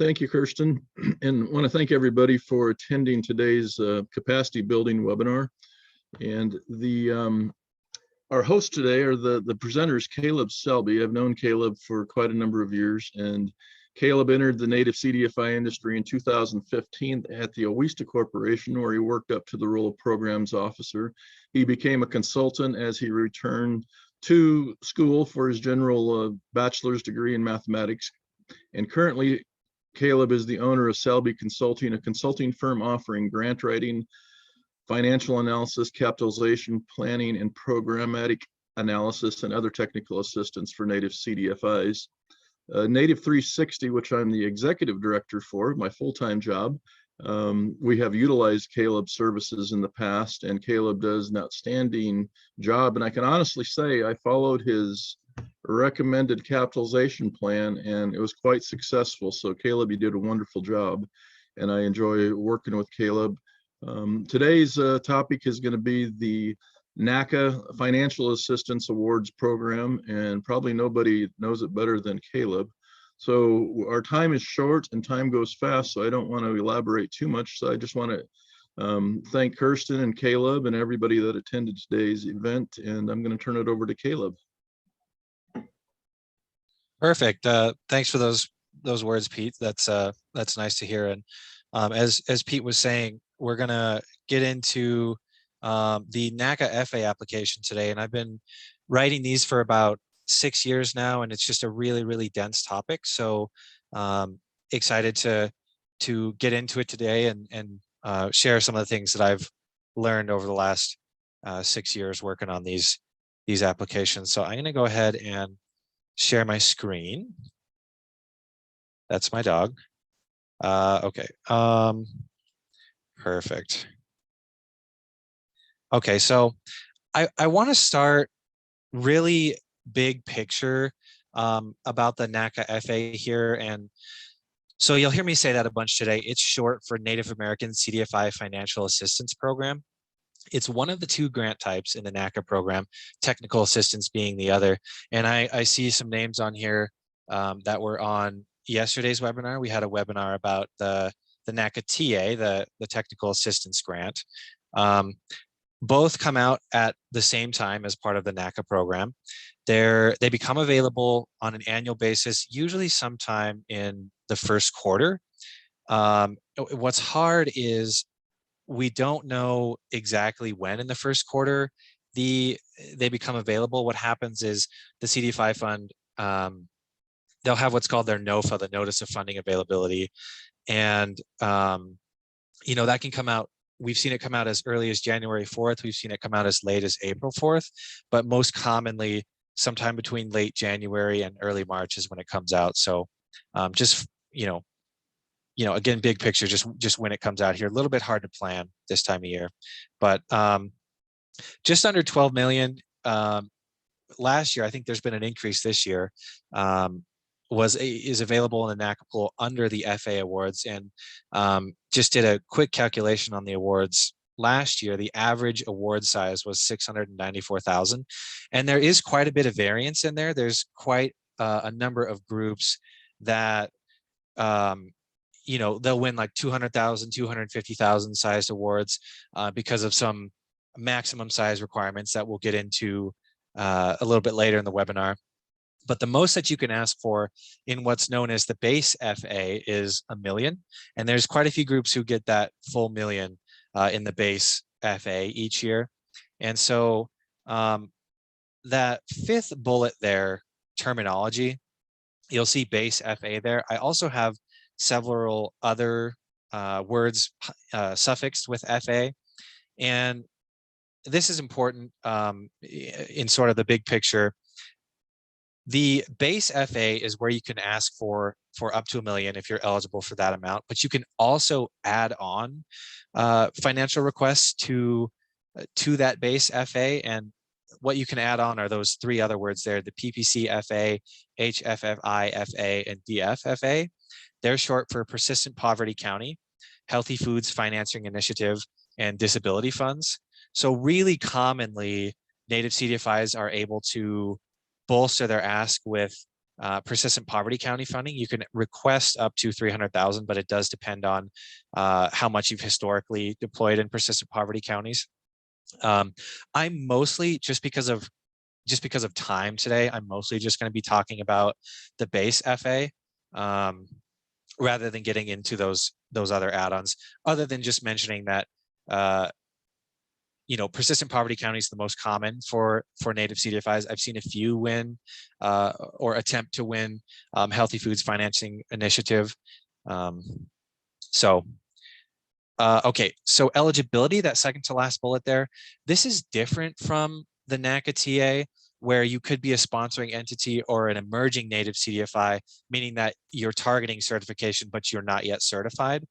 Thank you, Kirsten, and want to thank everybody for attending today's capacity building webinar. And our hosts today are the presenters, Caleb Selby. I've known Caleb for quite a number of years, and Caleb entered the native CDFI industry in 2015 at the Owista Corporation, where he worked up to the role of programs officer. He became a consultant as he returned to school for his general bachelor's degree in mathematics. And currently, Caleb is the owner of Selby Consulting, a consulting firm offering grant writing, financial analysis, capitalization, planning, and programmatic analysis, and other technical assistance for native CDFIs. Native 360, which I'm the executive director for, my full-time job, we have utilized Caleb's services in the past, and Caleb does an outstanding job. And I can honestly say I followed his recommended capitalization plan, and it was quite successful. So Caleb, you did a wonderful job, and I enjoy working with Caleb. Today's topic is going to be the NACA Financial Assistance Awards Program, and probably nobody knows it better than Caleb. So our time is short and time goes fast, so I don't want to elaborate too much. So I just want to thank Kirsten and Caleb and everybody that attended today's event, and I'm going to turn it over to Caleb. Perfect. Thanks for those words, Pete. That's nice to hear. And as Pete was saying, we're gonna get into the NACA FA application today, and I've been writing these for about 6 years now, and it's just a really dense topic. So excited to get into it today and share some of the things that I've learned over the last 6 years working on these applications. So I'm going to go ahead and share my screen. That's my dog. Okay. Perfect. Okay, so I want to start really big picture about the NACA FA here. And so you'll hear me say that a bunch today. It's short for Native American CDFI Financial Assistance Program. It's one of the two grant types in the NACA program, technical assistance being the other. And I see some names on here that were on yesterday's webinar. We had a webinar about the NACA TA, the technical assistance grant. Both come out at the same time as part of the NACA program. They become available on an annual basis, usually sometime in the first quarter. What's hard is we don't know exactly when in the first quarter they become available. What happens is the CDFI fund, they'll have what's called their NOFA, the Notice of Funding Availability. And, that can come out. We've seen it come out as early as January 4th. We've seen it come out as late as April 4th, but most commonly sometime between late January and early March is when it comes out. So just, again, big picture, just when it comes out here, a little bit hard to plan this time of year, but just under 12 million last year. I think there's been an increase this year, is available in the NACA pool under the FA awards. And just did a quick calculation on the awards last year. The average award size was 694,000. And there is quite a bit of variance in there. There's quite a number of groups that, they'll win like 200,000, 250,000 sized awards because of some maximum size requirements that we'll get into a little bit later in the webinar. But the most that you can ask for in what's known as the base FA is $1 million. And there's quite a few groups who get that full $1 million in the base FA each year. And so that fifth bullet there, terminology, you'll see base FA there. I also have several other words suffixed with FA. And this is important in sort of the big picture. The base FA is where you can ask for up to $1 million if you're eligible for that amount, but you can also add on financial requests to that base FA. And what you can add on are those three other words there, the PPC FA, HFFI FA, and DFFA. They're short for Persistent Poverty County, Healthy Foods Financing Initiative, and Disability Funds. So really commonly, Native CDFIs are able to bolster their ask with persistent poverty county funding. You can request up to 300,000, but it does depend on how much you've historically deployed in persistent poverty counties. I'm mostly, just because of time today, I'm mostly just going to be talking about the base FA, rather than getting into those other add-ons, other than just mentioning that persistent poverty county is the most common for native CDFIs. I've seen a few win or attempt to win Healthy Foods Financing Initiative. Okay, so eligibility, that second to last bullet there, this is different from the NACA TA, where you could be a sponsoring entity or an emerging native CDFI, meaning that you're targeting certification, but you're not yet certified.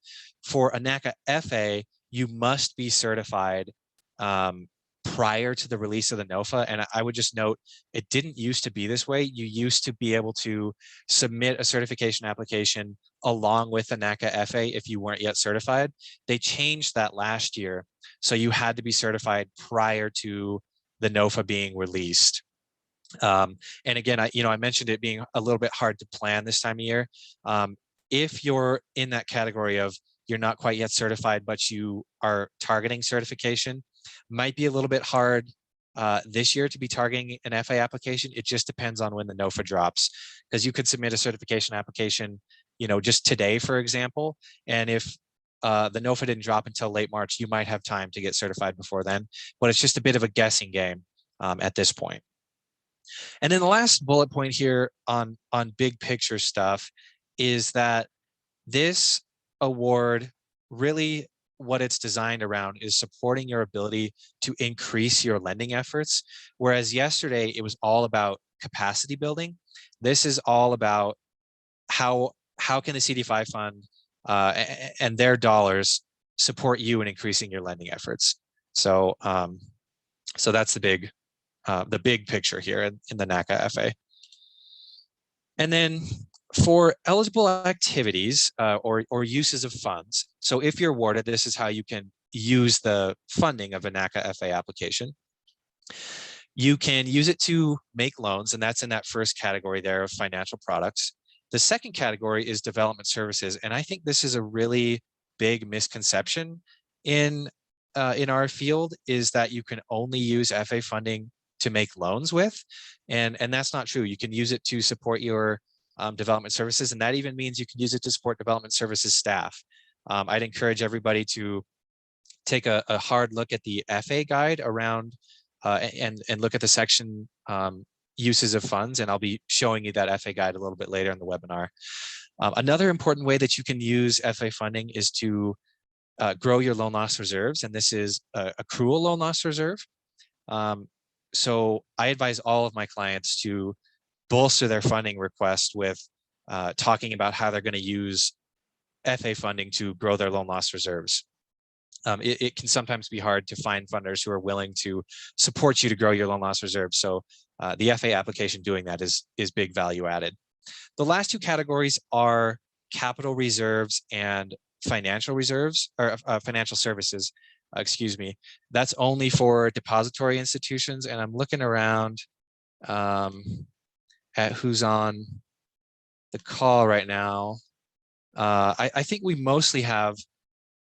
For a NACA FA, you must be certified prior to the release of the NOFA. And I would just note, it didn't used to be this way. You used to be able to submit a certification application along with a NACA FA if you weren't yet certified. They changed that last year. So you had to be certified prior to the NOFA being released. And again, I mentioned it being a little bit hard to plan this time of year. If you're in that category of you're not quite yet certified, but you are targeting certification, might be a little bit hard this year to be targeting an FA application. It just depends on when the NOFA drops, because you could submit a certification application, just today, for example, and if the NOFA didn't drop until late March, you might have time to get certified before then, but it's just a bit of a guessing game at this point. And then the last bullet point here on big picture stuff is that this award, really what it's designed around is supporting your ability to increase your lending efforts. Whereas yesterday it was all about capacity building. This is all about how can the CDFI fund and their dollars support you in increasing your lending efforts. So that's the big picture here in the NACA FA. And then for eligible activities or uses of funds, so if you're awarded, this is how you can use the funding of a NACA FA application. You can use it to make loans, and that's in that first category there of financial products. The second category is development services, and I think this is a really big misconception in our field, is that you can only use FA funding to make loans with, and that's not true. You can use it to support your development services, and that even means you can use it to support development services staff. I'd encourage everybody to take a hard look at the FA guide around and look at the section uses of funds, and I'll be showing you that FA guide a little bit later in the webinar. Another important way that you can use FA funding is to grow your loan loss reserves, and this is accrual loan loss reserve. So I advise all of my clients to bolster their funding request with talking about how they're going to use FA funding to grow their loan loss reserves. It can sometimes be hard to find funders who are willing to support you to grow your loan loss reserve. So the FA application doing that is big value added. The last two categories are capital reserves and financial reserves, or financial services, excuse me. That's only for depository institutions. And I'm looking around at who's on the call right now. I think we mostly have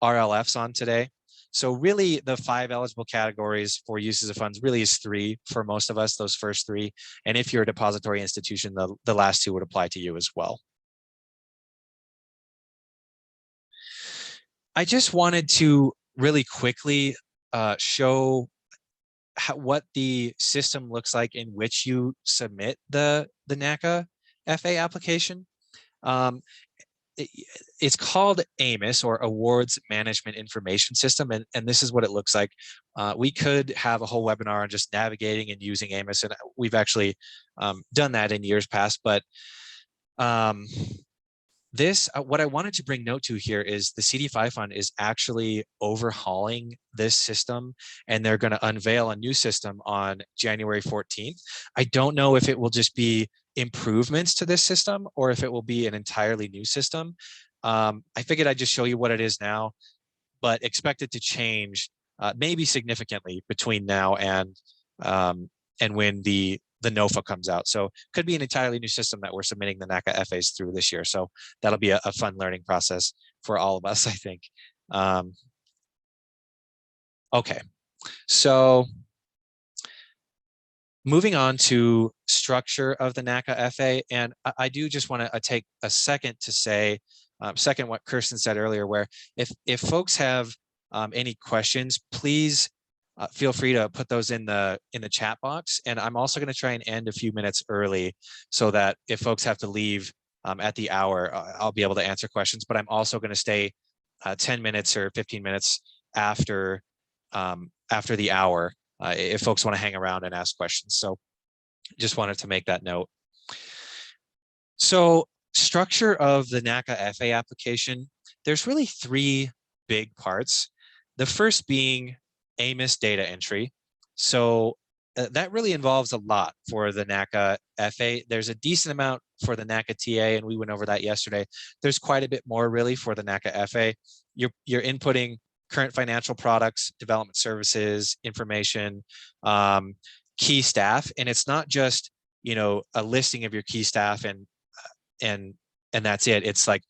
RLFs on today. So really the 5 eligible categories for uses of funds really is 3 for most of us, those first 3. And if you're a depository institution, the last 2 would apply to you as well. I just wanted to really quickly show what the system looks like in which you submit the NACA FA application. It's called AMIS, or Awards Management Information System, and this is what it looks like. We could have a whole webinar on just navigating and using AMIS, and we've actually done that in years past, but what I wanted to bring note to here is the CDFI Fund is actually overhauling this system, and they're going to unveil a new system on January 14th. I don't know if it will just be improvements to this system or if it will be an entirely new system. I figured I'd just show you what it is now, but expect it to change maybe significantly between now and and when the NOFA comes out. So could be an entirely new system that we're submitting the NACA FAs through this year. So that'll be a fun learning process for all of us, I think. Okay, so moving on to structure of the NACA FA, and I do just want to take a second to say, second what Kirsten said earlier, where if folks have any questions, please feel free to put those in the chat box. And I'm also going to try and end a few minutes early so that if folks have to leave at the hour, I'll be able to answer questions. But I'm also going to stay 10 minutes or 15 minutes after the hour if folks want to hang around and ask questions. So just wanted to make that note. So structure of the NACA FA application, there's really three big parts. The first being AMIS data entry. So that really involves a lot for the NACA FA. There's a decent amount for the NACA TA, and we went over that yesterday. There's quite a bit more really for the NACA FA. You're inputting current financial products, development services, information, key staff, and it's not just a listing of your key staff and that's it. It's like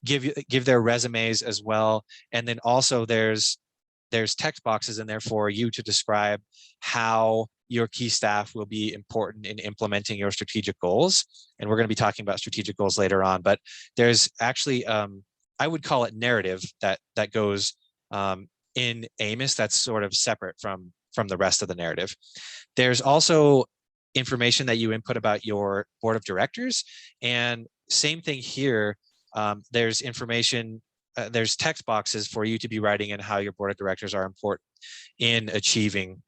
give their resumes as well, and then also there's text boxes in there for you to describe how your key staff will be important in implementing your strategic goals. And we're going to be talking about strategic goals later on, but there's actually I would call it narrative that goes in AMIS that's sort of separate from the rest of the narrative. There's also information that you input about your board of directors, and same thing here. There's information, there's text boxes for you to be writing in how your board of directors are important in achieving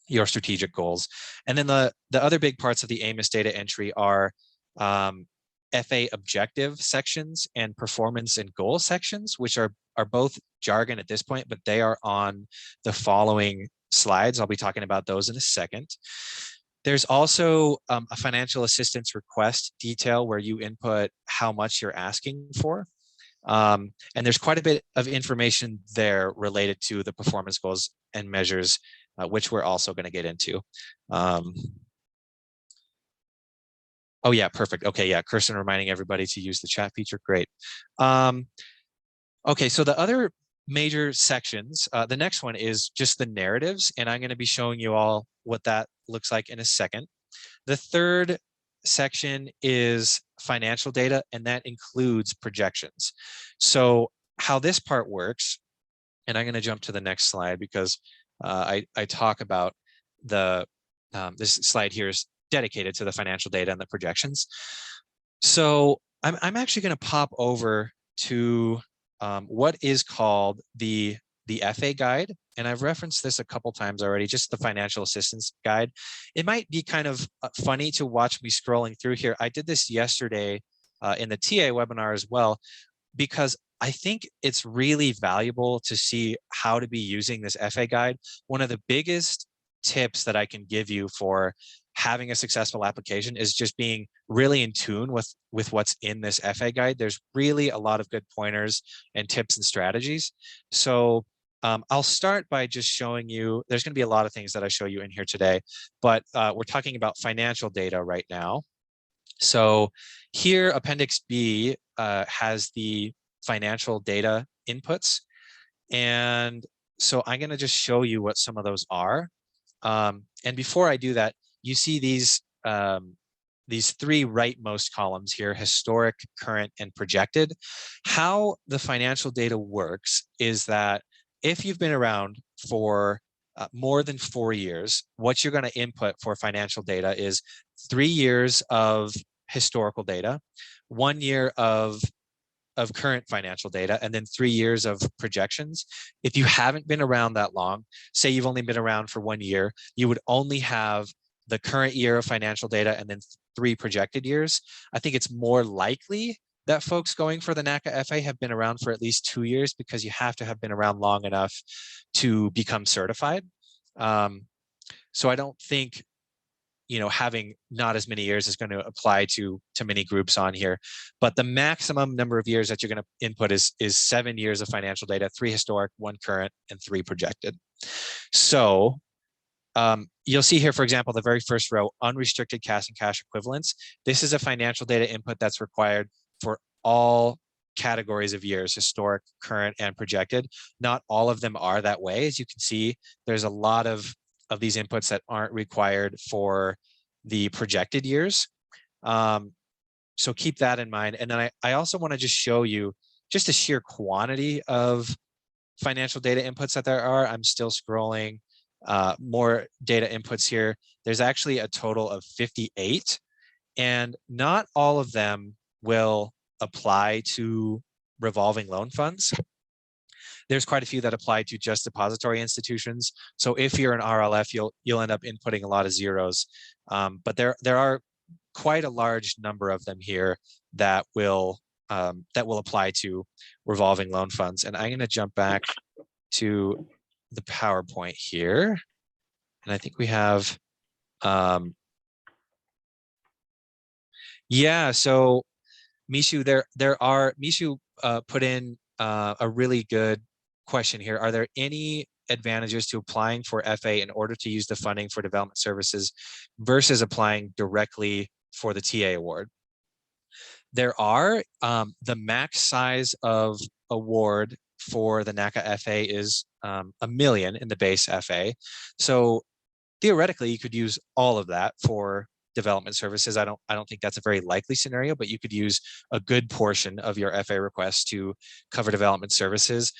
your strategic goals. And then the other big parts of the AMIS data entry are FA objective sections and performance and goal sections, which are both jargon at this point, but they are on the following slides. I'll be talking about those in a second. There's also a financial assistance request detail where you input how much you're asking for. And there's quite a bit of information there related to the performance goals and measures, which we're also going to get into. Oh yeah, perfect. Okay, yeah, Kirsten reminding everybody to use the chat feature. Great. Okay, so the other major sections, the next one is just the narratives, and I'm going to be showing you all what that looks like in a second. The third section is financial data, and that includes projections. So how this part works, and I'm going to jump to the next slide because I talk about this slide here is dedicated to the financial data and the projections. So I'm actually going to pop over to what is called the FA guide, and I've referenced this a couple times already, just the financial assistance guide. It might be kind of funny to watch me scrolling through here. I did this yesterday in the TA webinar as well, because I think it's really valuable to see how to be using this FA guide. One of the biggest tips that I can give you for having a successful application is just being really in tune with what's in this FA guide. There's really a lot of good pointers and tips and strategies. So I'll start by just showing you, there's going to be a lot of things that I show you in here today, but we're talking about financial data right now. So here, Appendix B has the financial data inputs. And so I'm going to just show you what some of those are. And before I do that, you see these three rightmost columns here: historic, current, and projected. How the financial data works is that if you've been around for more than 4 years, what you're going to input for financial data is 3 years of historical data, 1 year of current financial data, and then 3 years of projections. If you haven't been around that long, say you've only been around for 1 year, you would only have the current year of financial data and then 3 projected years. I think it's more likely that folks going for the NACA FA have been around for at least 2 years, because you have to have been around long enough to become certified. So I don't think having not as many years is going to apply to many groups on here, but the maximum number of years that you're going to input is 7 years of financial data, 3 historic, 1 current, and 3 projected. So You'll see here, for example, the very first row, unrestricted cash and cash equivalents. This is a financial data input that's required for all categories of years, historic, current, and projected. Not all of them are that way. As you can see, there's a lot of these inputs that aren't required for the projected years. So keep that in mind. And then I also want to just show you just the sheer quantity of financial data inputs that there are. I'm still scrolling. More data inputs here. There's actually a total of 58, and not all of them will apply to revolving loan funds. There's quite a few that apply to just depository institutions. So if you're an RLF, you'll end up inputting a lot of zeros. But there are quite a large number of them here that will apply to revolving loan funds. And I'm going to jump back to the PowerPoint here. And I think we have, yeah, so Mishu, Mishu put in a really good question here. Are there any advantages to applying for FA in order to use the funding for development services versus applying directly for the TA award? There are. The max size of award for the NACA FA is $1 million in the base FA. So theoretically, you could use all of that for development services. I don't think that's a very likely scenario, but you could use a good portion of your FA request to cover development services.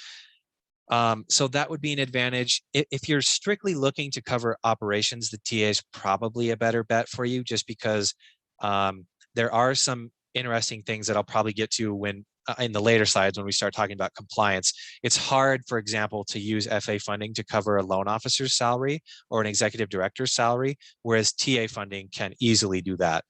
So that would be an advantage. If you're strictly looking to cover operations, the TA is probably a better bet for you, just because there are some interesting things that I'll probably get to when in the later slides when we start talking about compliance. It's hard, for example, to use FA funding to cover a loan officer's salary or an executive director's salary, whereas TA funding can easily do that.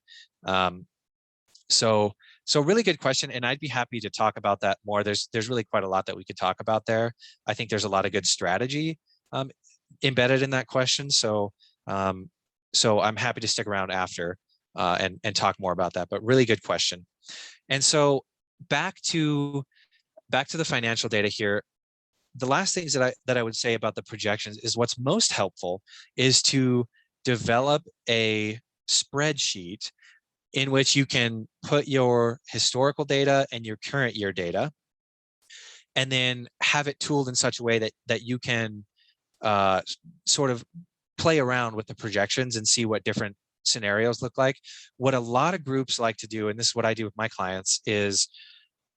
So really good question, and I'd be happy to talk about that more. There's really quite a lot that we could talk about there. I think there's a lot of good strategy embedded in that question. So I'm happy to stick around after and talk more about that. But really good question. And so back to the financial data here. The last things that I would say about the projections is what's most helpful is to develop a spreadsheet in which you can put your historical data and your current year data, and then have it tooled in such a way that you can sort of play around with the projections and see what different scenarios look like. What a lot of groups like to do, and this is what I do with my clients, is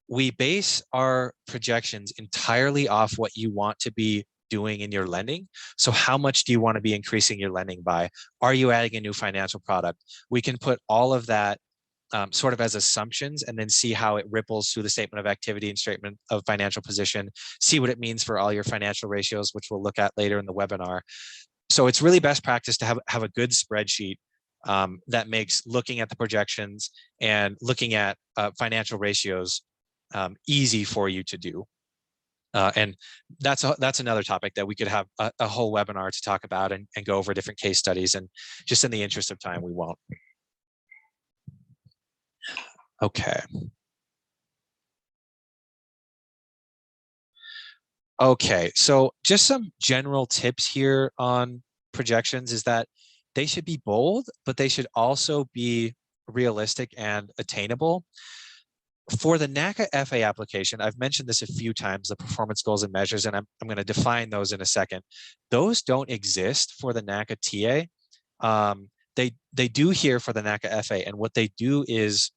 we base our projections entirely off what you want to be doing in your lending. So how much do you want to be increasing your lending by? Are you adding a new financial product? We can put all of that sort of as assumptions and then see how it ripples through the statement of activity and statement of financial position, see what it means for all your financial ratios, which we'll look at later in the webinar. So it's really best practice to have a good spreadsheet that makes looking at the projections and looking at financial ratios easy for you to do. And that's another topic that we could have a whole webinar to talk about and go over different case studies. And just in the interest of time, we won't. Okay. Okay, so just some general tips here on projections is that they should be bold, but they should also be realistic and attainable. For the NACA FA application, I've mentioned this a few times, the performance goals and measures, and I'm going to define those in a second. Those don't exist for the NACA TA. They do here for the NACA FA, and what they do is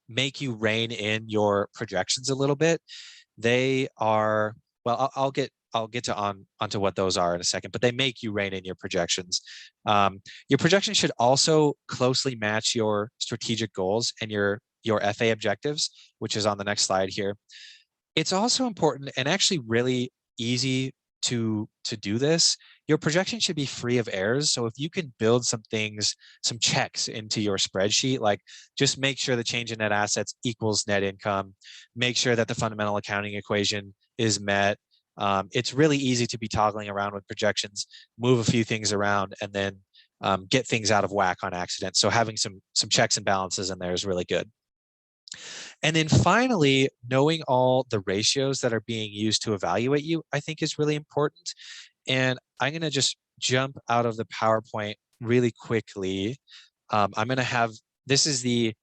make you rein in your projections a little bit. They are, well, I'll get onto what those are in a second, but they make you rein in your projections. Your projections should also closely match your strategic goals and your FA objectives, which is on the next slide here. It's also important and actually really easy to do this. Your projection should be free of errors. So if you can build some things, some checks into your spreadsheet, like just make sure the change in net assets equals net income, make sure that the fundamental accounting equation is met. It's really easy to be toggling around with projections, move a few things around, and then get things out of whack on accident. So having some checks and balances in there is really good. And then finally, knowing all the ratios that are being used to evaluate you, I think is really important. And I'm going to just jump out of the PowerPoint really quickly, I'm going to have, this is the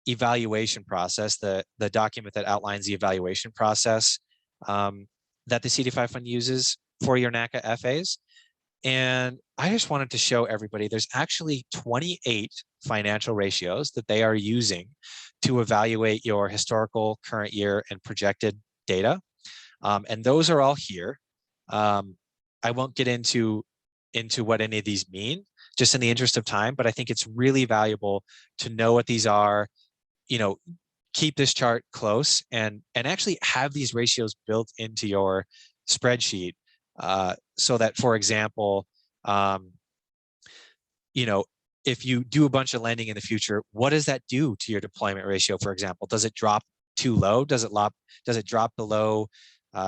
evaluation process, the document that outlines the evaluation process that the CDFI fund uses for your NACA FAs. And I just wanted to show everybody there's actually 28 financial ratios that they are using to evaluate your historical, current year, and projected data. And those are all here. I won't get into what any of these mean, just in the interest of time, but I think it's really valuable to know what these are, keep this chart close and actually have these ratios built into your spreadsheet so that, for example, if you do a bunch of lending in the future, what does that do to your deployment ratio, for example? Does it drop too low? Does it drop below,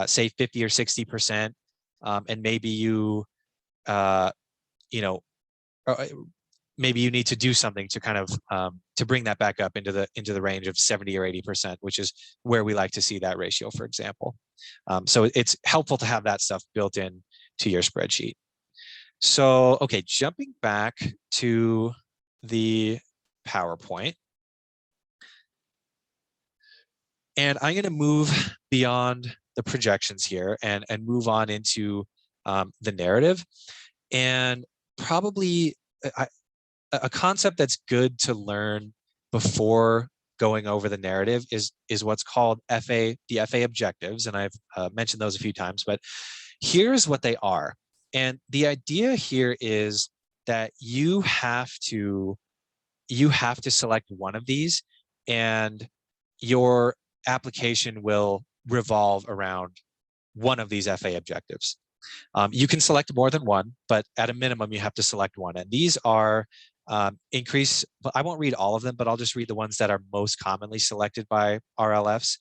say, 50 or 60%? And maybe maybe you need to do something to kind of to bring that back up into the range of 70 or 80%, which is where we like to see that ratio, for example. So it's helpful to have that stuff built in to your spreadsheet. So, okay, jumping back to the PowerPoint. And I'm going to move beyond the projections here and move on into the narrative. And probably a concept that's good to learn before going over the narrative is what's called the FA objectives. And I've mentioned those a few times, but here's what they are. And the idea here is that you have to select one of these, and your application will revolve around one of these FA objectives. You can select more than one, but at a minimum, you have to select one. And these are increase, but I won't read all of them, but I'll just read the ones that are most commonly selected by RLFs.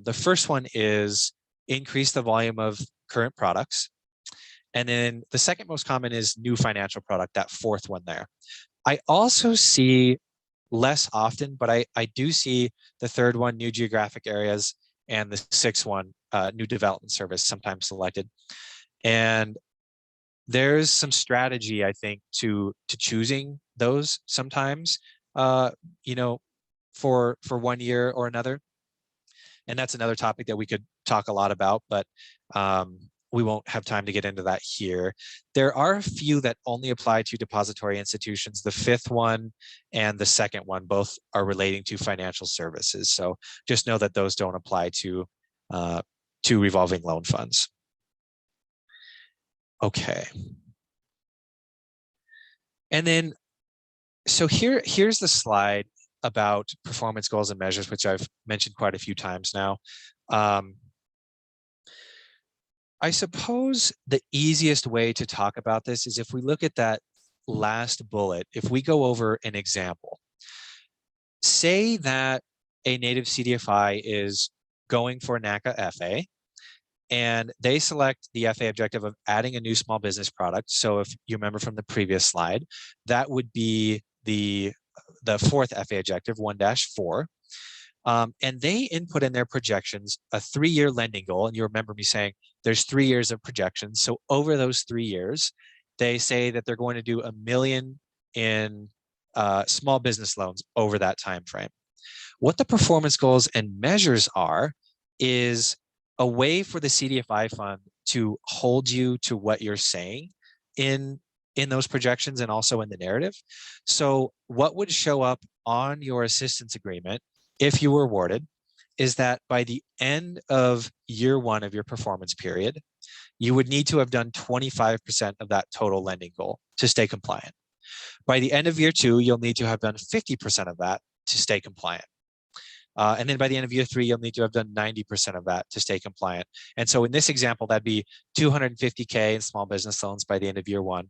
The first one is increase the volume of current products. And then the second most common is new financial product, that fourth one there. I also see less often, but I do see the third one, new geographic areas, and the sixth one, new development service, sometimes selected. And there's some strategy, I think, to choosing those sometimes, for 1 year or another. And that's another topic that we could talk a lot about, but we won't have time to get into that here. There are a few that only apply to depository institutions. The fifth one and the second one both are relating to financial services. So just know that those don't apply to revolving loan funds. Okay. And then, so here's the slide about performance goals and measures, which I've mentioned quite a few times now. I suppose the easiest way to talk about this is if we look at that last bullet, if we go over an example. Say that a native CDFI is going for NACA FA, and they select the FA objective of adding a new small business product. So if you remember from the previous slide, that would be the fourth FA objective, 1-4. And they input in their projections a 3-year lending goal. And you remember me saying there's 3 years of projections. So over those 3 years, they say that they're going to do $1 million in small business loans over that time frame. What the performance goals and measures are is a way for the CDFI fund to hold you to what you're saying in those projections and also in the narrative. So what would show up on your assistance agreement if you were awarded is that by the end of year 1 of your performance period, you would need to have done 25% of that total lending goal to stay compliant. By the end of year 2, you'll need to have done 50% of that to stay compliant. And then by the end of year 3, you'll need to have done 90% of that to stay compliant. And so in this example, that'd be $250K in small business loans by the end of year 1.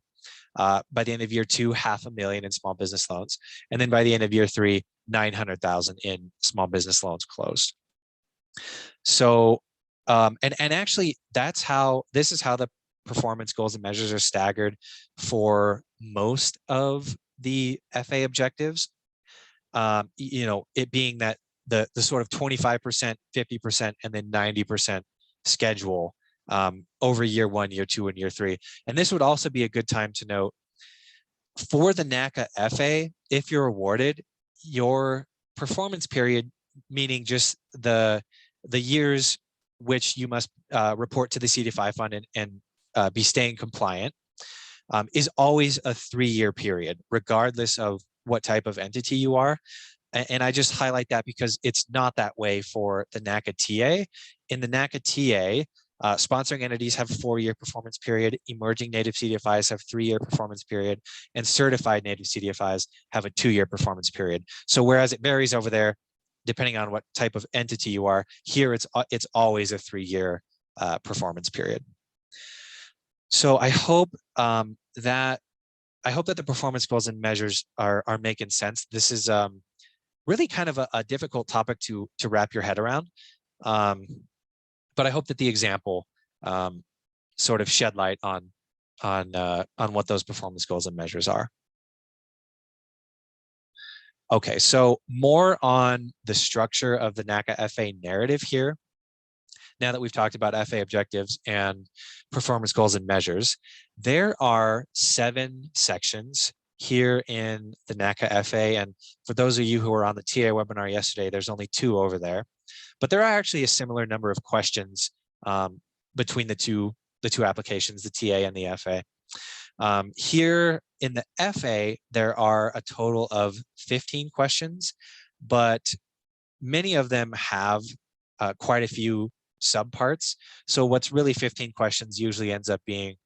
By the end of year 2, $500,000 in small business loans. And then by the end of year 3, $900,000 in small business loans closed. So, and actually this is how the performance goals and measures are staggered for most of the FA objectives. It being that the sort of 25%, 50%, and then 90% schedule over year 1, year 2, and year 3. And this would also be a good time to note for the NACA FA, if you're awarded, your performance period, meaning just the years which you must report to the CDFI fund and be staying compliant, is always a 3-year period, regardless of what type of entity you are. And I just highlight that because it's not that way for the NACA TA. In the NACA TA, sponsoring entities have a 4-year performance period, emerging native CDFIs have 3-year performance period, and certified native CDFIs have a 2-year performance period. So whereas it varies over there, depending on what type of entity you are, here it's always a 3-year performance period. So I hope that the performance goals and measures are making sense. This is really kind of a difficult topic to wrap your head around. But I hope that the example sort of shed light on what those performance goals and measures are. Okay, so more on the structure of the NACA FA narrative here. Now that we've talked about FA objectives and performance goals and measures, there are 7 sections here in the NACA FA. And for those of you who were on the TA webinar yesterday, there's only 2 over there. But there are actually a similar number of questions between the two applications, the TA and the FA. Here in the FA, there are a total of 15 questions, but many of them have quite a few subparts. So what's really 15 questions usually ends up being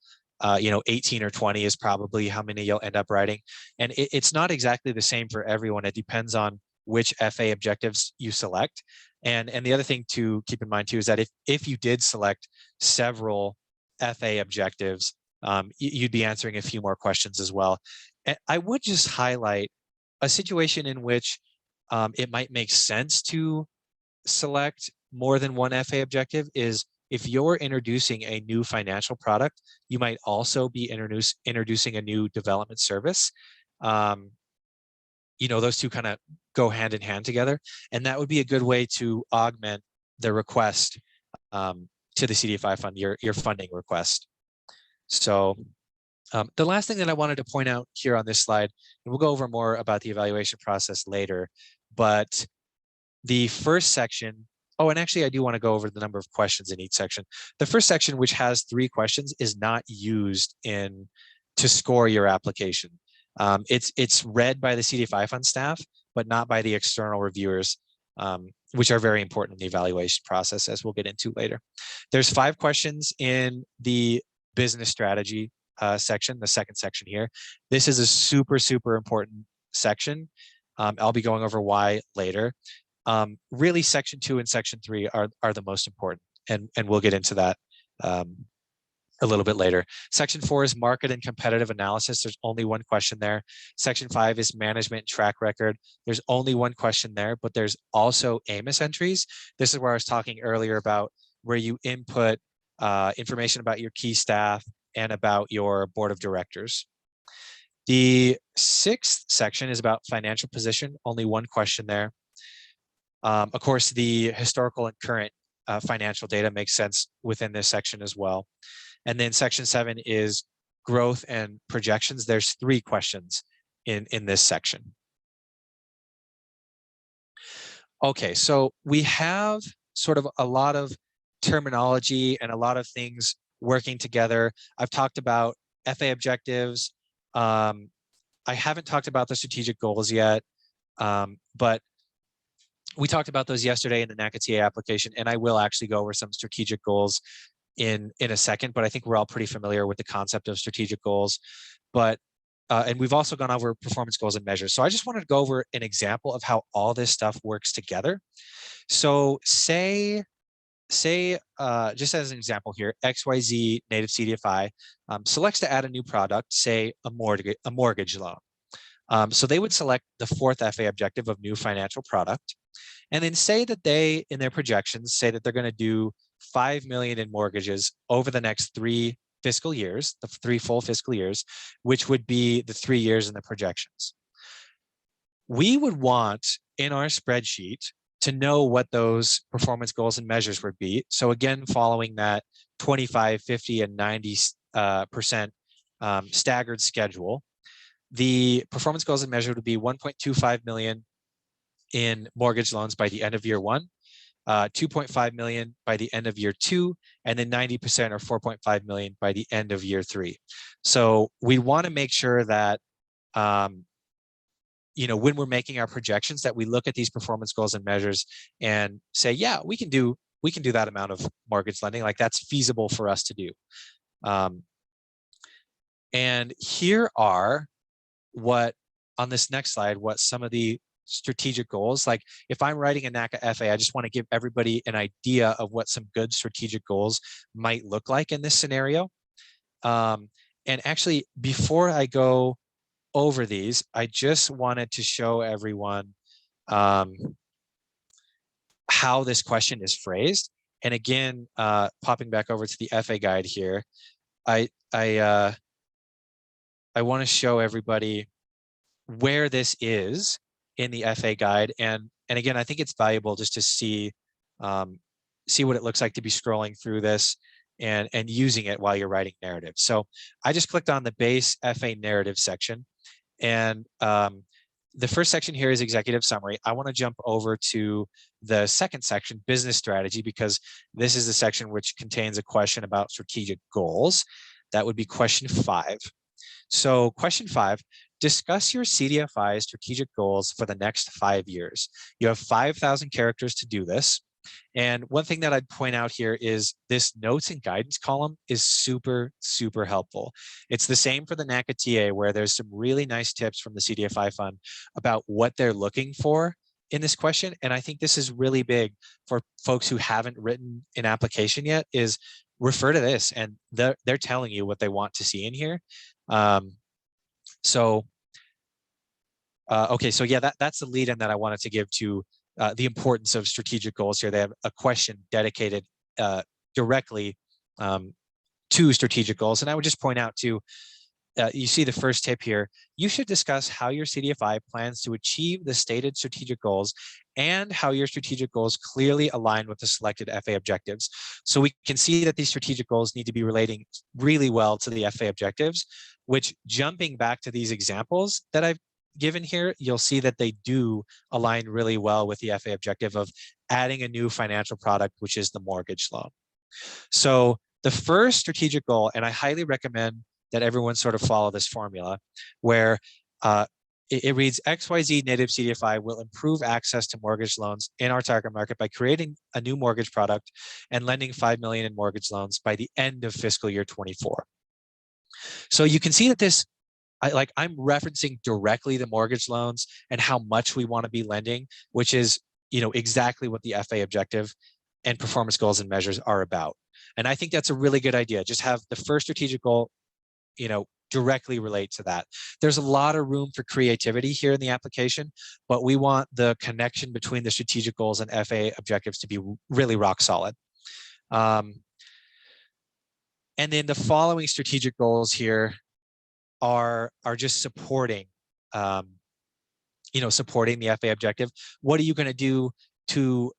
18 or 20 is probably how many you'll end up writing. And it's not exactly the same for everyone. It depends on which FA objectives you select. And the other thing to keep in mind too is that if you did select several FA objectives, you'd be answering a few more questions as well. And I would just highlight a situation in which it might make sense to select more than one FA objective is if you're introducing a new financial product, you might also be introducing a new development service. Those two kind of go hand in hand together. And that would be a good way to augment the request to the CDFI fund, your funding request. So the last thing that I wanted to point out here on this slide, and we'll go over more about the evaluation process later, but the first section, oh, and actually I do want to go over the number of questions in each section. The first section, which has 3 questions, is not used to score your application. It's read by the CDFI fund staff, but not by the external reviewers, which are very important in the evaluation process, as we'll get into later. There's 5 questions in the business strategy section, the second section here. This is a super, super important section. I'll be going over why later. Really, section 2 and section 3 are the most important, and we'll get into that a little bit later. Section 4 is market and competitive analysis. There's only 1 question there. Section 5 is management track record. There's only 1 question there, but there's also AMIS entries. This is where I was talking earlier about where you input information about your key staff and about your board of directors. The 6th section is about financial position, only 1 question there. Of course, the historical and current financial data makes sense within this section as well. And then section 7 is growth and projections. There's 3 questions in this section. Okay, so we have sort of a lot of terminology and a lot of things working together. I've talked about FA objectives. I haven't talked about the strategic goals yet, but we talked about those yesterday in the NACA TA application, and I will actually go over some strategic goals in a second, but I think we're all pretty familiar with the concept of strategic goals. But and we've also gone over performance goals and measures. So I just wanted to go over an example of how all this stuff works together. So say just as an example here, XYZ native CDFI selects to add a new product, say a mortgage loan. So they would select the 4th FA objective of new financial product, and then say that they, in their projections, say that they're going to do 5 million in mortgages over the next 3 fiscal years, the 3 full fiscal years, which would be the 3 years in the projections. We would want in our spreadsheet to know what those performance goals and measures would be. So again, following that 25, 50, and 90% staggered schedule, the performance goals and measures would be 1.25 million in mortgage loans by the end of year one, 2.5 million by the end of year two, and then 90% or 4.5 million by the end of year three. So we want to make sure that when we're making our projections, that we look at these performance goals and measures and say, yeah, we can do that amount of mortgage lending. Like, that's feasible for us to do. And here are on this next slide, what some of the strategic goals, like if I'm writing a NACA FA, I just want to give everybody an idea of what some good strategic goals might look like in this scenario. And actually, before I go over these, I just wanted to show everyone how this question is phrased. And again, popping back over to the FA guide here, I want to show everybody where this is in the FA guide. And again, I think it's valuable just to see what it looks like to be scrolling through this and using it while you're writing narrative. So I just clicked on the base FA narrative section. And the first section here is executive summary. I want to jump over to the second section, business strategy, because this is the section which contains a question about strategic goals. That would be question 5. So question 5, discuss your CDFI strategic goals for the next 5 years. You have 5,000 characters to do this. And one thing that I'd point out here is this notes and guidance column is super, super helpful. It's the same for the NACA TA, where there's some really nice tips from the CDFI fund about what they're looking for in this question. And I think this is really big for folks who haven't written an application yet, is refer to this, and they're telling you what they want to see in here. Okay, so yeah, that's the lead in that I wanted to give to the importance of strategic goals here. They have a question dedicated directly to strategic goals. And I would just point out too, you see the first tip here, you should discuss how your CDFI plans to achieve the stated strategic goals and how your strategic goals clearly align with the selected FA objectives. So we can see that these strategic goals need to be relating really well to the FA objectives, which, jumping back to these examples that I've given here, you'll see that they do align really well with the FA objective of adding a new financial product, which is the mortgage loan. So the first strategic goal, and I highly recommend that everyone sort of follow this formula, where it reads, XYZ native CDFI will improve access to mortgage loans in our target market by creating a new mortgage product and lending 5 million in mortgage loans by the end of fiscal year 24. So you can see that this, I'm referencing directly the mortgage loans and how much we want to be lending, which is, exactly what the FA objective and performance goals and measures are about. And I think that's a really good idea. Just have the first strategic goal, directly relate to that. There's a lot of room for creativity here in the application, but we want the connection between the strategic goals and FA objectives to be really rock solid. And then the following strategic goals here are just supporting, supporting the FA objective. What are you going to do to,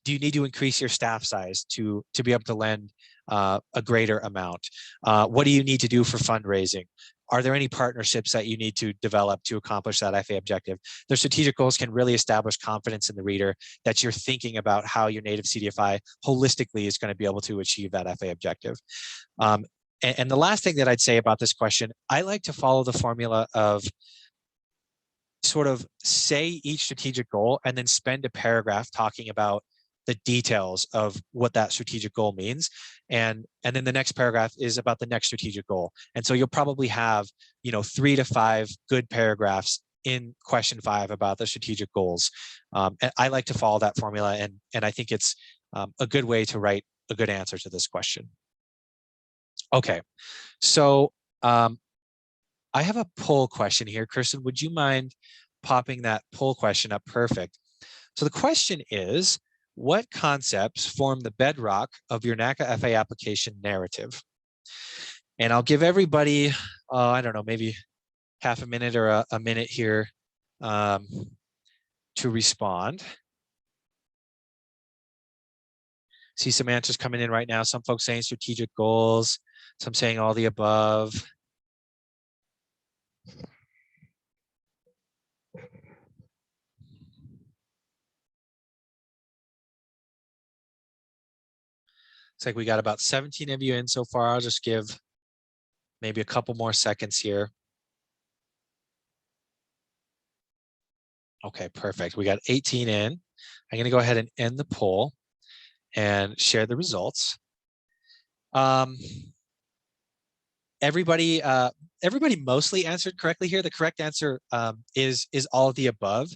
do you need to increase your staff size to be able to lend a greater amount? What do you need to do for fundraising? Are there any partnerships that you need to develop to accomplish that FA objective? The strategic goals can really establish confidence in the reader that you're thinking about how your native CDFI holistically is going to be able to achieve that FA objective. And the last thing that I'd say about this question, I like to follow the formula of sort of say each strategic goal and then spend a paragraph talking about the details of what that strategic goal means. And then the next paragraph is about the next strategic goal. And so you'll probably have, 3 to 5 good paragraphs in question 5 about the strategic goals. And I like to follow that formula, and I think it's a good way to write a good answer to this question. Okay, so I have a poll question here. Kirsten, would you mind popping that poll question up? Perfect. So the question is, what concepts form the bedrock of your NACA FA application narrative? And I'll give everybody, I don't know, maybe half a minute or a minute here to respond. See some answers coming in right now. Some folks saying strategic goals, some saying all the above. It's like we got about 17 of you in so far. I'll just give maybe a couple more seconds here. Okay, perfect. We got 18 in. I'm going to go ahead and end the poll and share the results. Everybody mostly answered correctly here. The correct answer is all of the above.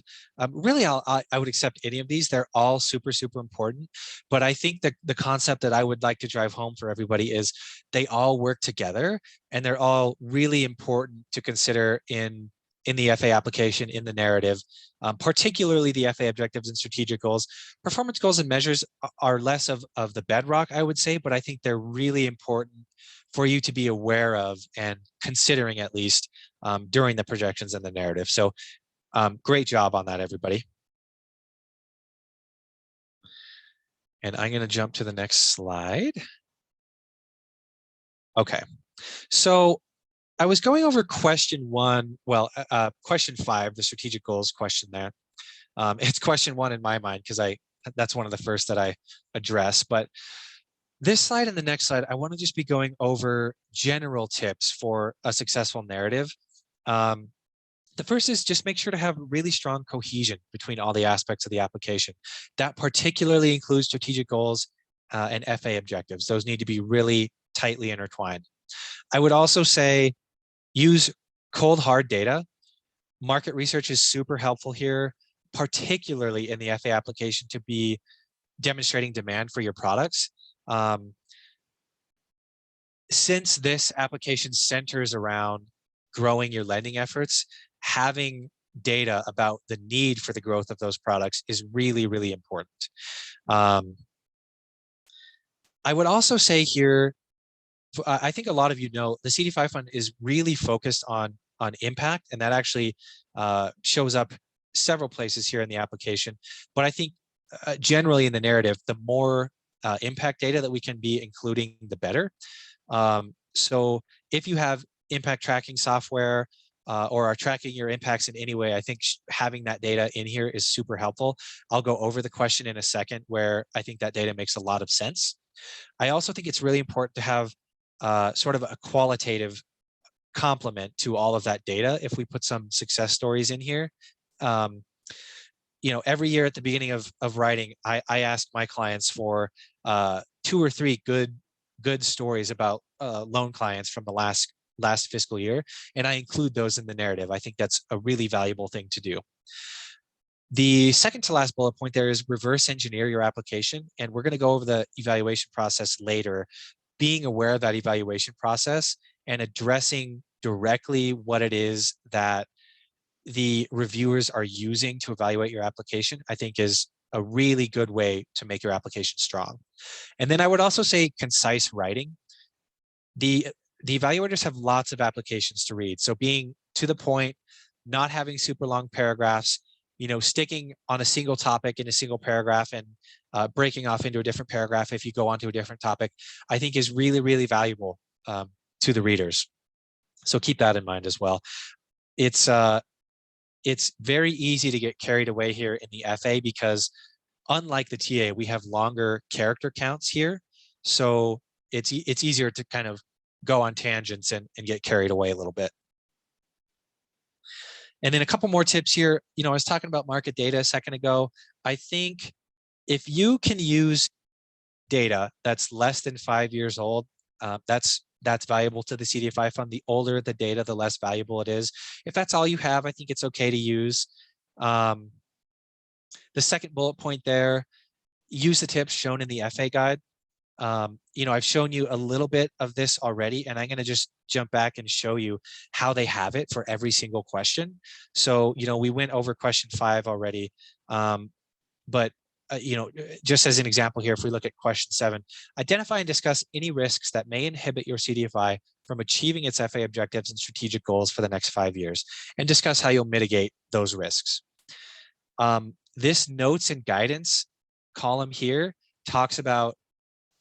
Really, I would accept any of these. They're all super, super important. But I think the concept that I would like to drive home for everybody is they all work together, and they're all really important to consider in the FA application, in the narrative, particularly the FA objectives and strategic goals. Performance goals and measures are less of the bedrock, I would say, but I think they're really important for you to be aware of and considering, at least during the projections and the narrative. So great job on that, everybody. And I'm going to jump to the next slide. Okay, so I was going over question 1, well, question 5, the strategic goals question there. It's question 1 in my mind because that's one of the first that I address. But this slide and the next slide, I want to just be going over general tips for a successful narrative. The first is just make sure to have really strong cohesion between all the aspects of the application. That particularly includes strategic goals and FA objectives. Those need to be really tightly intertwined. I would also say use cold, hard data. Market research is super helpful here, particularly in the FA application, to be demonstrating demand for your products. Since this application centers around growing your lending efforts, having data about the need for the growth of those products is really, really important. I would also say here, I think a lot of you know the CDFI fund is really focused on impact, and that actually shows up several places here in the application. But I think generally in the narrative, the more impact data that we can be including, the better. So if you have impact tracking software or are tracking your impacts in any way, I think having that data in here is super helpful. I'll go over the question in a second where I think that data makes a lot of sense. I also think it's really important to have sort of a qualitative complement to all of that data. If we put some success stories in here, you know, every year at the beginning of writing, I ask my clients for 2 or 3 good stories about loan clients from the last fiscal year, and I include those in the narrative. I think that's a really valuable thing to do. The second to last bullet point there is reverse engineer your application, and we're going to go over the evaluation process later. Being aware of that evaluation process and addressing directly what it is that the reviewers are using to evaluate your application, I think is a really good way to make your application strong. And then I would also say concise writing. The evaluators have lots of applications to read. So being to the point, not having super long paragraphs, you know, sticking on a single topic in a single paragraph and breaking off into a different paragraph if you go on to a different topic, I think is really, really valuable to the readers. So keep that in mind as well. It's very easy to get carried away here in the FA because unlike the TA, we have longer character counts here. So it's easier to kind of go on tangents and get carried away a little bit. And then a couple more tips here. You know, I was talking about market data a second ago. I think if you can use data that's less than 5 years old, that's valuable to the CDFI fund. The older the data, the less valuable it is. If that's all you have, I think it's okay to use. The second bullet point there, use the tips shown in the FA guide. You know, I've shown you a little bit of this already, and I'm going to just jump back and show you how they have it for every single question. So, you know, we went over question 5 already, but you know, just as an example here, if we look at question 7, identify and discuss any risks that may inhibit your CDFI from achieving its FA objectives and strategic goals for the next 5 years, and discuss how you'll mitigate those risks. This notes and guidance column here talks about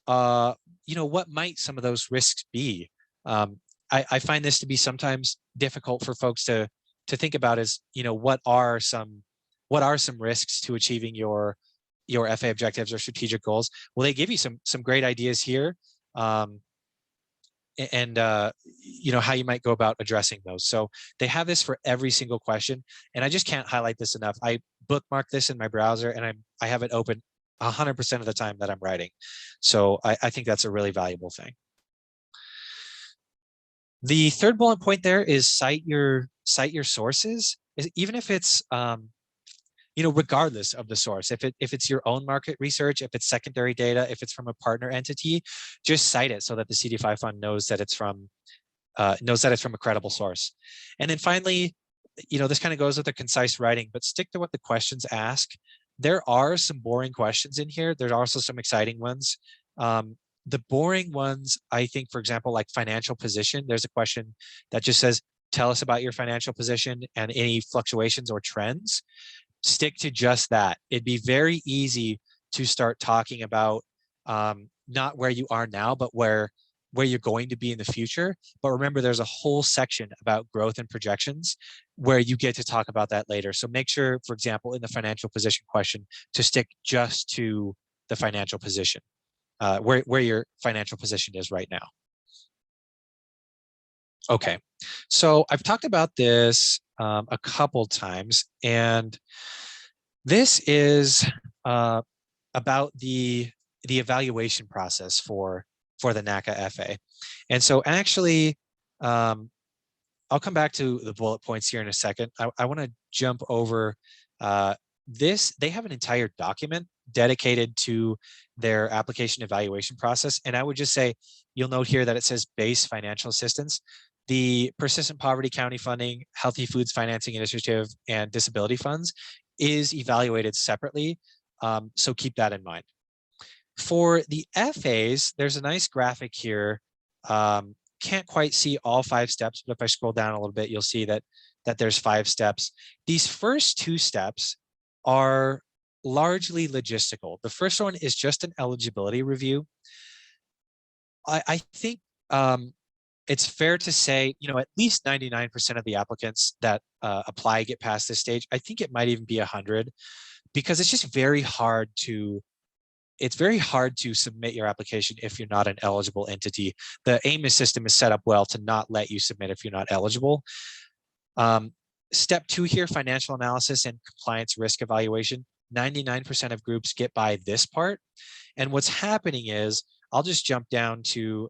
what might some of those risks be? I find this to be sometimes difficult for folks to think about is, what are some risks to achieving your FA objectives or strategic goals? Well, they give you some great ideas here. And how you might go about addressing those. So they have this for every single question, and I just can't highlight this enough. I bookmark this in my browser, and I have it open 100% of the time that I'm writing. So I think that's a really valuable thing. The third bullet point there is cite your sources, even if it's regardless of the source. If it's your own market research, if it's secondary data, if it's from a partner entity, just cite it so that the CDFI fund knows that it's from a credible source. And then finally, this kind of goes with the concise writing, but stick to what the questions ask. There are some boring questions in here. There's also some exciting ones. The boring ones, I think, for example, like financial position, there's a question that just says, tell us about your financial position and any fluctuations or trends. Stick to just that. It'd be very easy to start talking about not where you are now, but where you're going to be in the future. But remember, there's a whole section about growth and projections where you get to talk about that later. So make sure, for example, in the financial position question, to stick just to the financial position, where your financial position is right now. Okay, so I've talked about this a couple times, and this is about the evaluation process for the NACA FA. And so actually, I'll come back to the bullet points here in a second. I want to jump over this. They have an entire document dedicated to their application evaluation process. And I would just say, you'll note here that it says base financial assistance. The Persistent Poverty County Funding, Healthy Foods Financing Initiative, and Disability Funds is evaluated separately. So keep that in mind. For the FAs, there's a nice graphic here. Can't quite see all 5 steps, but if I scroll down a little bit, you'll see that there's 5 steps. These first 2 steps are largely logistical. The first one is just an eligibility review. I think it's fair to say, at least 99% of the applicants that apply get past this stage. I think it might even be 100, because it's just very hard to submit your application if you're not an eligible entity. The AMIS system is set up well to not let you submit if you're not eligible. Step 2 here, financial analysis and compliance risk evaluation. 99% of groups get by this part. And what's happening is, I'll just jump down to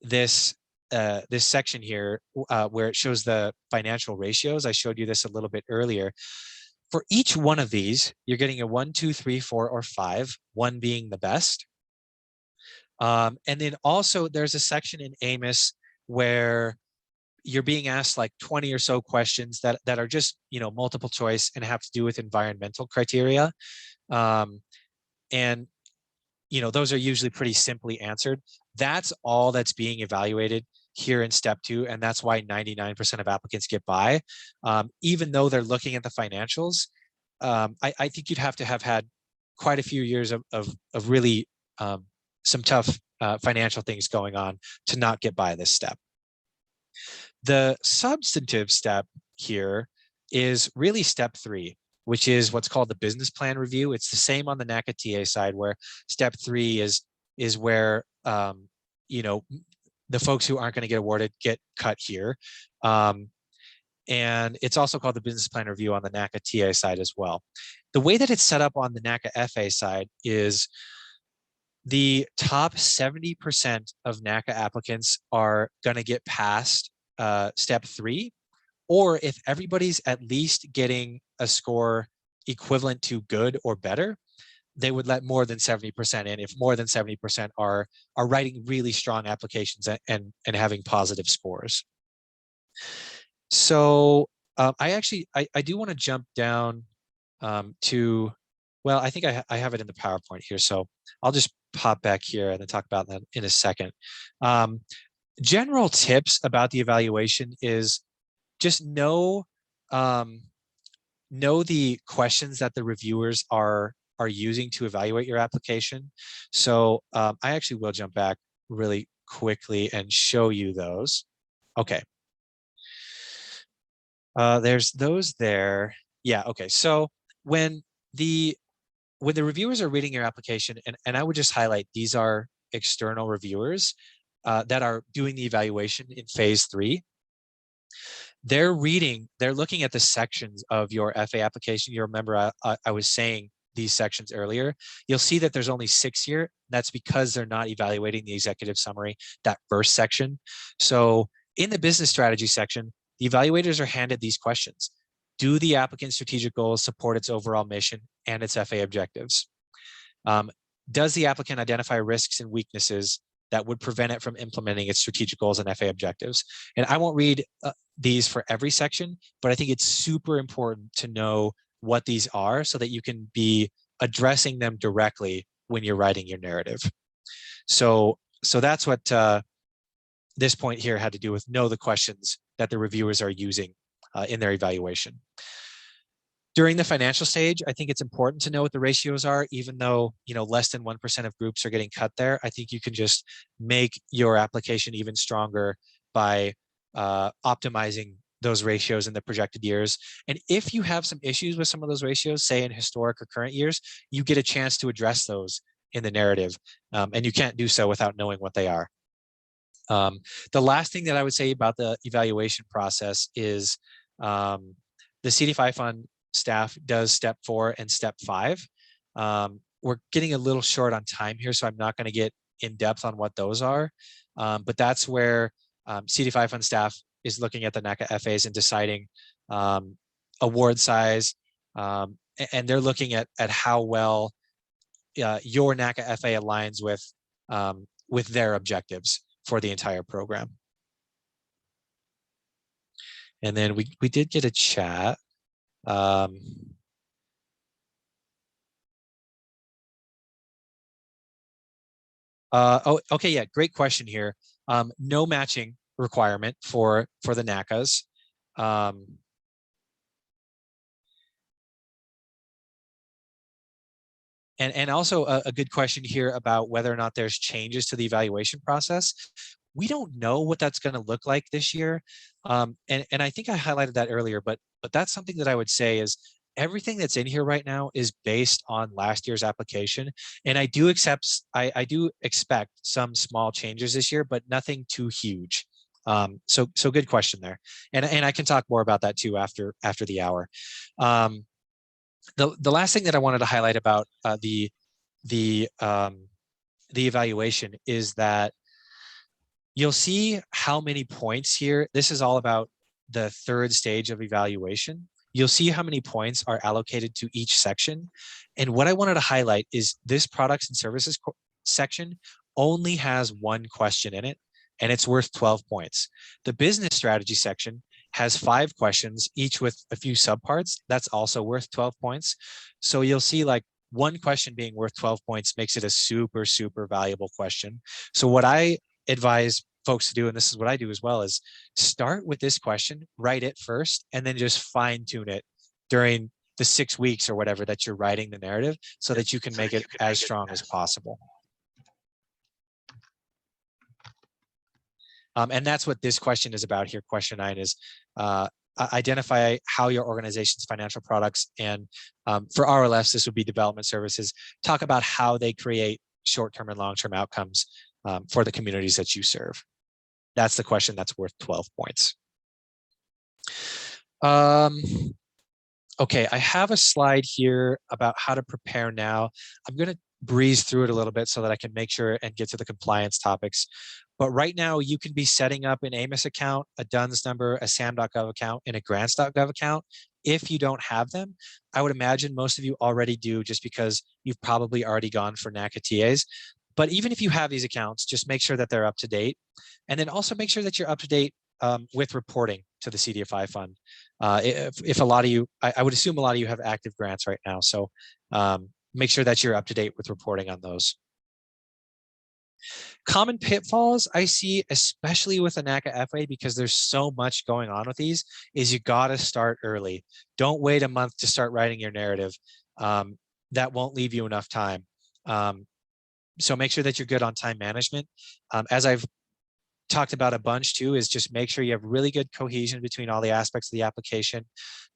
this section here where it shows the financial ratios. I showed you this a little bit earlier. For each one of these, you're getting a 1, 2, 3, 4, or 5, 1 being the best. And then also there's a section in AMIS where you're being asked like 20 or so questions that are just, multiple choice and have to do with environmental criteria. And, those are usually pretty simply answered. That's all that's being evaluated here in step 2. And that's why 99% of applicants get by. Even though they're looking at the financials, I think you'd have to have had quite a few years of really some tough financial things going on to not get by this step. The substantive step here is really step 3, which is what's called the business plan review. It's the same on the NACA TA side, where step 3 is where the folks who aren't going to get awarded get cut here. And it's also called the business plan review on the NACA TA side as well. The way that it's set up on the NACA FA side is the top 70% of NACA applicants are going to get past step 3, or if everybody's at least getting a score equivalent to good or better, they would let more than 70% in if more than 70% are writing really strong applications and having positive scores. So I do want to jump down to, well, I think I have it in the PowerPoint here, so I'll just pop back here and then talk about that in a second. General tips about the evaluation is just know the questions that the reviewers are are using to evaluate your application. So I actually will jump back really quickly and show you those. Okay. There's those there. Yeah, okay. So when the reviewers are reading your application, and I would just highlight, these are external reviewers that are doing the evaluation in phase 3. They're looking at the sections of your FA application. You remember I was saying these sections earlier. You'll see that there's only 6 here. That's because they're not evaluating the executive summary, that first section. So in the business strategy section, the evaluators are handed these questions. Do the applicant's strategic goals support its overall mission and its FA objectives? Does the applicant identify risks and weaknesses that would prevent it from implementing its strategic goals and FA objectives? And I won't read these for every section, but I think it's super important to know what these are so that you can be addressing them directly when you're writing your narrative. So that's what this point here had to do with, know the questions that the reviewers are using in their evaluation. During the financial stage, I think it's important to know what the ratios are, even though, you know, less than 1% of groups are getting cut there. I think you can just make your application even stronger by optimizing those ratios in the projected years. And if you have some issues with some of those ratios, say in historic or current years, you get a chance to address those in the narrative. And you can't do so without knowing what they are. The last thing that I would say about the evaluation process is the CDFI fund staff does step 4 and step 5. We're getting a little short on time here, so I'm not going to get in depth on what those are. But that's where CDFI fund staff is looking at the NACA FAs and deciding award size, and they're looking at how well your NACA FA aligns with their objectives for the entire program. And then we did get a chat. Oh, okay, yeah, great question here. No matching requirement for the NACAs. And also a good question here about whether or not there's changes to the evaluation process. We don't know what that's going to look like this year. And I think I highlighted that earlier, but that's something that I would say is everything that's in here right now is based on last year's application. And I do expect some small changes this year, but nothing too huge. So good question there. And I can talk more about that too after the hour. The last thing that I wanted to highlight about the evaluation is that you'll see how many points here. This is all about the third stage of evaluation. You'll see how many points are allocated to each section. And what I wanted to highlight is this products and services section only has one question in it, and it's worth 12 points. The business strategy section has 5 questions, each with a few subparts. That's also worth 12 points. So you'll see like one question being worth 12 points makes it a super, super valuable question. So what I advise folks to do, and this is what I do as well, is start with this question, write it first, and then just fine tune it during the 6 weeks or whatever that you're writing the narrative so that you can make it as strong as possible. And that's what this question is about here. Question 9 is identify how your organization's financial products, and for RLFs, this would be development services, talk about how they create short-term and long-term outcomes for the communities that you serve. That's the question that's worth 12 points. Okay, I have a slide here about how to prepare now. I'm going to breeze through it a little bit so that I can make sure and get to the compliance topics. But right now, you can be setting up an AMIS account, a DUNS number, a SAM.gov account, and a grants.gov account. If you don't have them, I would imagine most of you already do, just because you've probably already gone for NACA TAs. But even if you have these accounts, just make sure that they're up to date. And then also make sure that you're up to date with reporting to the CDFI fund. If a lot of you, I would assume a lot of you have active grants right now. So make sure that you're up to date with reporting on those. Common pitfalls I see, especially with the NACA FA, because there's so much going on with these, is you got to start early. Don't wait a month to start writing your narrative. that won't leave you enough time. So make sure that you're good on time management. As I've talked about a bunch too, is just make sure you have really good cohesion between all the aspects of the application.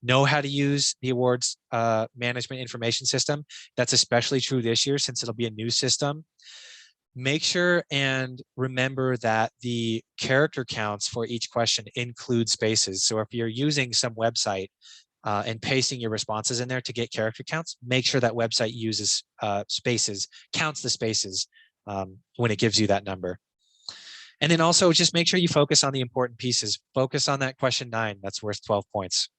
Know how to use the awards management information system. That's especially true this year since it'll be a new system. Make sure and remember that the character counts for each question include spaces. So if you're using some website and pasting your responses in there to get character counts, make sure that website uses spaces, counts the spaces when it gives you that number. And then also just make sure you focus on the important pieces. Focus on that question 9 that's worth 12 points.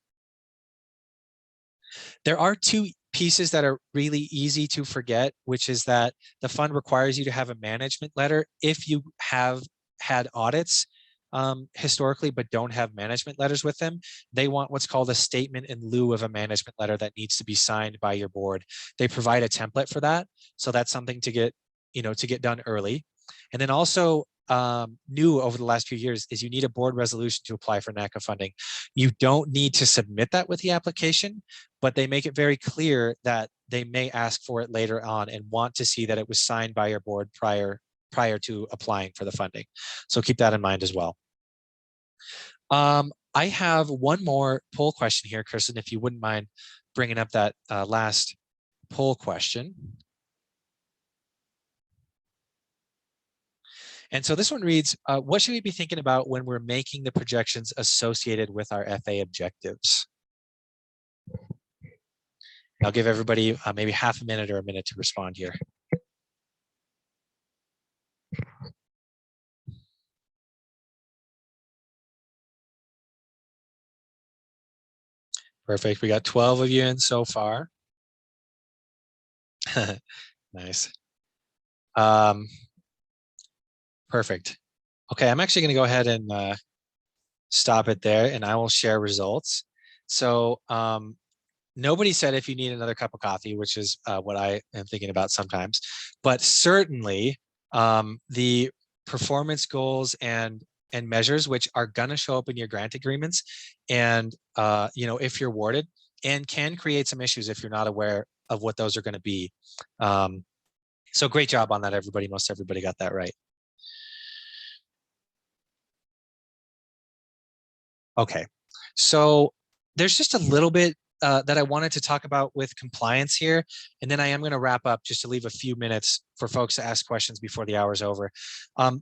There are 2 pieces that are really easy to forget, which is that the fund requires you to have a management letter if you have had audits historically, but don't have management letters with them. They want what's called a statement in lieu of a management letter that needs to be signed by your board. They provide a template for that. So that's something to get, to get done early. And then also new over the last few years is you need a board resolution to apply for NACA funding. You don't need to submit that with the application, but they make it very clear that they may ask for it later on and want to see that it was signed by your board prior to applying for the funding. So keep that in mind as well. I have one more poll question here, Kristen, if you wouldn't mind bringing up that last poll question. And so this one reads, what should we be thinking about when we're making the projections associated with our FA objectives? I'll give everybody maybe half a minute or a minute to respond here. Perfect. We got 12 of you in so far. Nice. Perfect. Okay, I'm actually going to go ahead and stop it there, and I will share results. So nobody said if you need another cup of coffee, which is what I am thinking about sometimes, but certainly the performance goals and measures, which are going to show up in your grant agreements, and if you're awarded, and can create some issues if you're not aware of what those are going to be. So great job on that, everybody. Most everybody got that right. Okay, so there's just a little bit that I wanted to talk about with compliance here, and then I am going to wrap up just to leave a few minutes for folks to ask questions before the hour's over.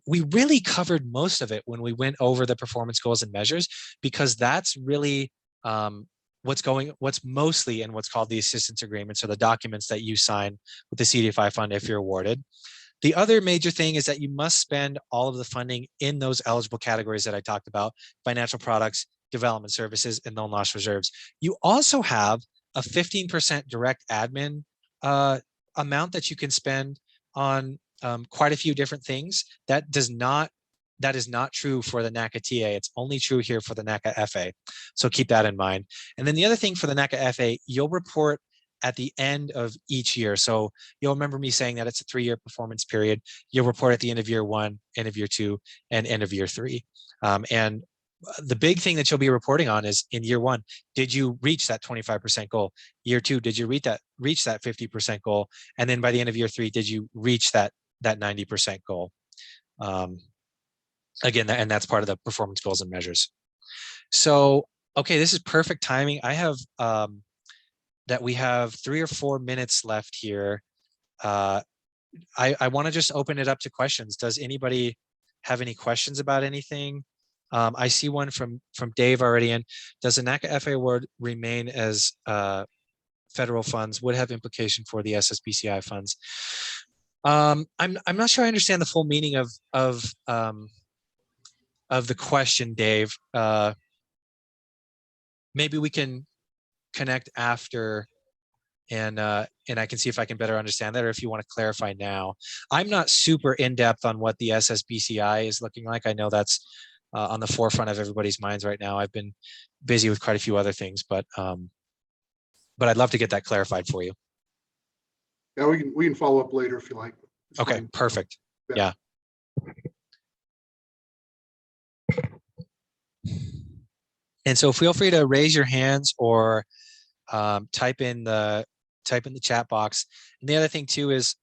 We really covered most of it when we went over the performance goals and measures, because that's really what's mostly in what's called the assistance agreements, or the documents that you sign with the CDFI fund if you're awarded. The other major thing is that you must spend all of the funding in those eligible categories that I talked about: financial products, development services, and loan loss reserves. You also have a 15% direct admin amount that you can spend on quite a few different things. That is not true for the NACA TA. It's only true here for the NACA FA. So keep that in mind. And then the other thing for the NACA FA, you'll report at the end of each year. So you'll remember me saying that it's a 3-year performance period. You'll report at the end of year 1, end of year 2, and end of year 3. And the big thing that you'll be reporting on is in year 1, did you reach that 25% goal? Year 2, did you reach that 50% goal? And then by the end of year 3, did you reach that 90% goal? Again, and that's part of the performance goals and measures. So, okay, this is perfect timing. I have that we have 3 or 4 minutes left here. I want to just open it up to questions. Does anybody have any questions about anything? I see one from Dave already in. Does the NACA FA award remain as federal funds? Would have implication for the SSBCI funds? I'm not sure I understand the full meaning of the question, Dave. Maybe we can connect after, and I can see if I can better understand that, or if you want to clarify now. I'm not super in depth on what the SSBCI is looking like. I know that's on the forefront of everybody's minds right now. I've been busy with quite a few other things, but I'd love to get that clarified for you. Yeah, we can follow up later if you like. It's okay, fine. perfect. Yeah. And so feel free to raise your hands or type in the type in the chat box. And the other thing too is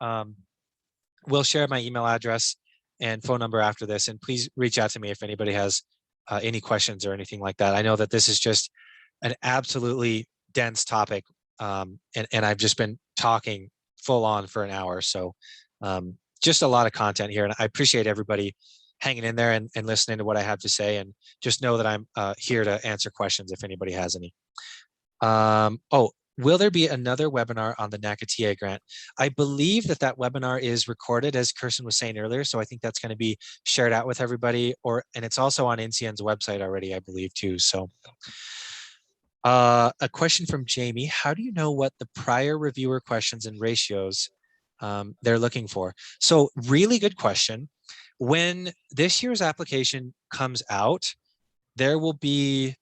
we'll share my email address and phone number after this, and please reach out to me if anybody has any questions or anything like that. I know that this is just an absolutely dense topic, and I've just been talking full on for an hour. So just a lot of content here, and I appreciate everybody hanging in there and listening to what I have to say, and just know that I'm here to answer questions if anybody has any. Oh, will there be another webinar on the NACA TA grant? I believe that that webinar is recorded, as Kirsten was saying earlier, so I think that's going to be shared out with everybody, and it's also on NCN's website already, I believe, too. So a question from Jamie: how do you know what the prior reviewer questions and ratios they're looking for? So really good question. When this year's application comes out, there will be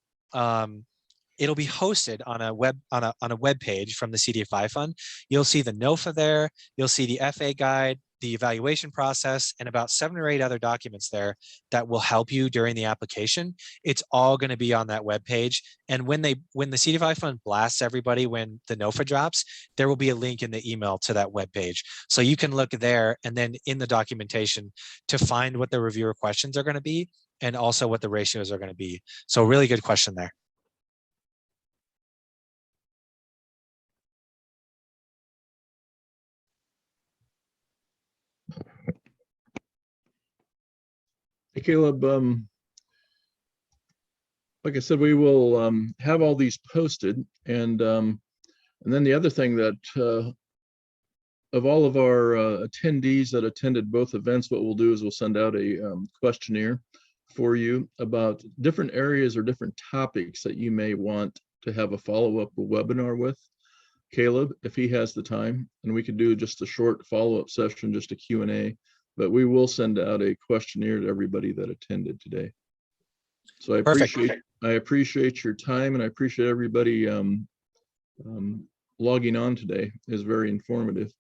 it'll be hosted on a web page from the CDFI fund. You'll see the NOFA there. You'll see the FA guide, the evaluation process, and about 7 or 8 other documents there that will help you during the application. It's all going to be on that web page. And when the CDFI fund blasts everybody when the NOFA drops, there will be a link in the email to that web page. So you can look there and then in the documentation to find what the reviewer questions are going to be and also what the ratios are going to be. So really good question there. Hey, Caleb, like I said, we will have all these posted, and then the other thing that of all of our attendees that attended both events, what we'll do is we'll send out a questionnaire for you about different areas or different topics that you may want to have a follow-up webinar with Caleb, if he has the time, and we could do just a short follow-up session, just a Q&A. But we will send out a questionnaire to everybody that attended today. So I appreciate your time, and I appreciate everybody logging on today. Is very informative.